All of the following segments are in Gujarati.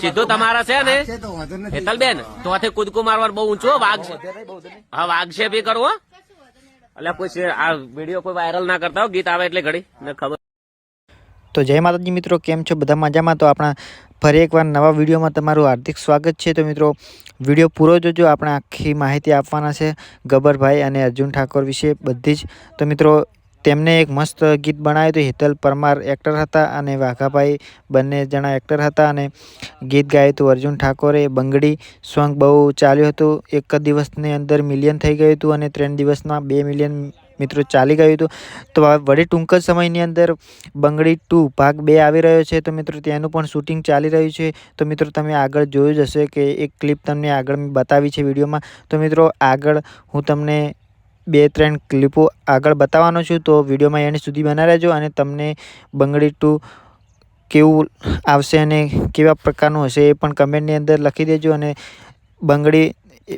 સીધું તમારા છે ને હેતલબેન તો કૂદકું મારવા બહુ ઊંચો વાઘ છે. હા વાઘ છે બી કરવો એટલે કોઈ આ વિડીયો કોઈ વાયરલ ના કરતા હો, ગીત આવે એટલે ઘડી ને ખબર. તો જય માતાજી મિત્રો, કેમ છો બધા મજામાં? તો આપણા ફરી એકવાર નવા વિડીયોમાં તમારું હાર્દિક સ્વાગત છે. તો મિત્રો વિડીયો પૂરો જોજો, આપણે આખી માહિતી આપવાના છે ગબ્બરભાઈ અને અર્જુન ઠાકોર વિશે બધી જ. તો મિત્રો તેમને એક મસ્ત ગીત બનાવ્યું હતું. હેતલ પરમાર એક્ટર હતા અને વાઘાભાઈ બંને જણા એક્ટર હતા અને ગીત ગાયું હતું અર્જુન ઠાકોરે. બંગડી સોંગ બહુ ચાલ્યું હતું, એક જ દિવસની અંદર મિલિયન થઈ ગયું હતું અને 3 દિવસમાં 2 મિલિયન મિત્રો ચાલી ગયું હતું. તો વળી ટૂંક જ સમયની અંદર બંગડી 2 ભાગ 2 આવી રહ્યો છે. તો મિત્રો તેનું પણ શૂટિંગ ચાલી રહ્યું છે. તો મિત્રો તમે આગળ જોયું જ હશે કે એક ક્લિપ તમને આગળ મેં બતાવી છે વિડીયોમાં. તો મિત્રો આગળ હું તમને 2-3 ક્લિપો આગળ બતાવવાનો છું, તો વિડીયોમાં એન્ડ સુધી બના રહેજો અને તમને બંગડી 2 કેવું આવશે અને કેવા પ્રકારનું હશે એ પણ કમેન્ટની અંદર લખી દેજો. અને બંગડી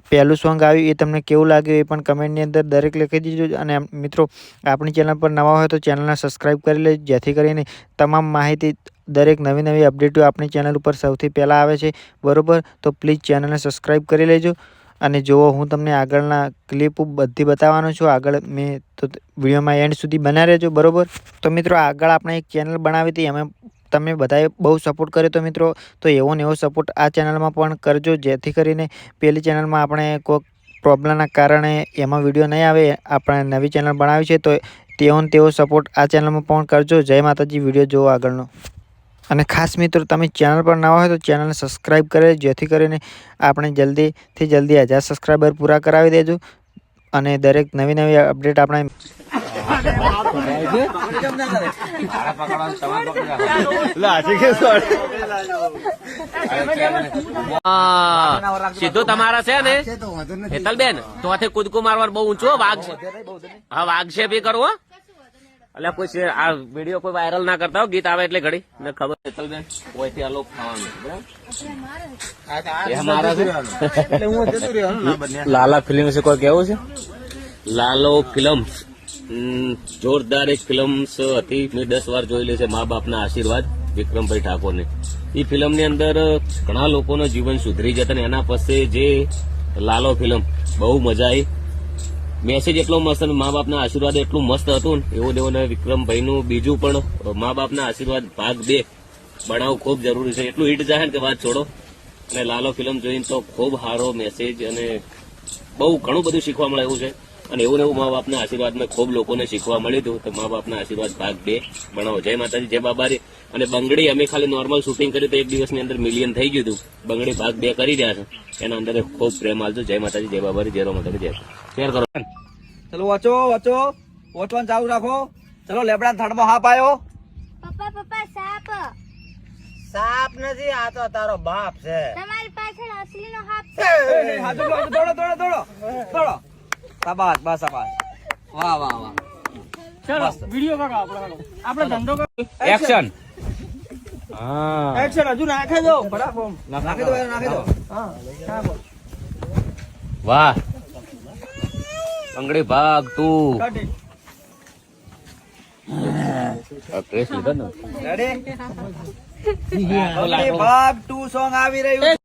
પહેલું સોંગ આવ્યું એ તમને કેવું લાગ્યું એ પણ કમેન્ટની અંદર દરેક લખી દેજો. અને મિત્રો આપણી ચેનલ પર નવા હોય તો ચેનલને સબસ્ક્રાઈબ કરી લેજો, જેથી કરીને તમામ માહિતી દરેક નવી અપડેટો આપણી ચેનલ ઉપર સૌથી પહેલાં આવે છે, બરાબર? તો પ્લીઝ ચેનલને સબસ્ક્રાઈબ કરી લેજો. અને જુઓ હું તમને આગળના ક્લિપ બધી બતાવવાનો છું. આગળ મેં તો વિડીયોમાં એન્ડ સુધી બના રહેજો, બરાબર? તો મિત્રો આગળ આપણે એક ચેનલ બનાવી હતી, અમે તમે બધાએ બહુ સપોર્ટ કર્યો. તો મિત્રો તો એવો ને એવો સપોર્ટ આ ચેનલમાં પણ કરજો, જેથી કરીને પેલી ચેનલમાં આપણે કોઈક પ્રોબ્લેમના કારણે એમાં વિડીયો નહીં આવે. આપણે નવી ચેનલ બનાવી છે તો તેવો સપોર્ટ આ ચેનલમાં પણ કરજો. જય માતાજી. વિડીયો જોવો આગળનો. અને ખાસ મિત્રો તમે ચેનલ પર નવા હોય તો ચેનલને સબસ્ક્રાઈબ કરે, જેથી કરીને આપણે જલ્દીથી જલ્દી 1000 સબસ્ક્રાઈબર પૂરા કરાવી દેજો. અને દરેક નવી અપડેટ આપણે સીધું તમારા છે ને હેતલબેન તો કૂદકું મારવા બહુ ઊંચો વાઘ છે. હા વાઘ છે બી કરવો એટલે કોઈ આ વિડીયો કોઈ વાયરલ ના કરતા હો, ગીત આવે એટલે ઘડી ને ખબર. હેતલબેન ઓયથી આલો ખાવાનું લાલા ફિલ્મ વિશે કોઈ કેવું છે? લાલો ફિલ્મ્સ જોરદાર એક ફિલ્મ્સ હતી, મેં 10 વાર જોયેલી છે. મા બાપના આશીર્વાદ, વિક્રમભાઈ ઠાકોરની. એ ફિલ્મની અંદર ઘણા લોકોનું જીવન સુધરી જતા ને એના પછી જે લાલો ફિલ્મ બહુ મજા આવી. મેસેજ એટલો મસ્ત, મા બાપના આશીર્વાદ એટલું મસ્ત હતું ને એવું દેવું. વિક્રમભાઈનું બીજું પણ મા બાપના આશીર્વાદ ભાગ 2 બનાવવું ખૂબ જરૂરી છે. એટલું હિટ જાય ને કે વાત છોડો. અને લાલો ફિલ્મ જોઈને તો ખૂબ સારો મેસેજ અને બહુ ઘણું બધું શીખવા મળે એવું છે. અને એવું ને એવું મા બાપના આશીર્વાદમાં ખૂબ લોકોને શીખવા મળ્યું હતું. તો મા બાપના આશીર્વાદ ભાગ 2 બનાવો. જય માતાજી, જય બાબારી. અને બંગડી અમે ખાલી નોર્મલ શૂટિંગ કર્યું તો 1 દિવસની અંદર મિલિયન થઈ ગયું હતું. બંગડી ભાગ 2 કરી રહ્યા છે, એના અંદર ખૂબ પ્રેમ આલજો. જય માતાજી, જય બાબારી, જય માતાજી, જય. શેર કરો. ચલો વાંચો વાંચવાનું ચાલુ રાખો. ચલો લેબડા થડમાં હાપ આવ્યો. પપ્પા સાપ. સાપ નથી, આ તો તારો બાપ છે. તમારી પાછળ અસલીનો સાપ છે. દોડો. શાબાશ, બસ શાબાશ. વાહ. ચલો વિડિયો કાઢો આપણે ધંધો કરો. એક્શન. એક્શન હજુ નાખે દો. નાખી દો. હા. વાહ. બંગડી ભાગ 2 રેડી? ભાગ 2 સોંગ આવી રહ્યું.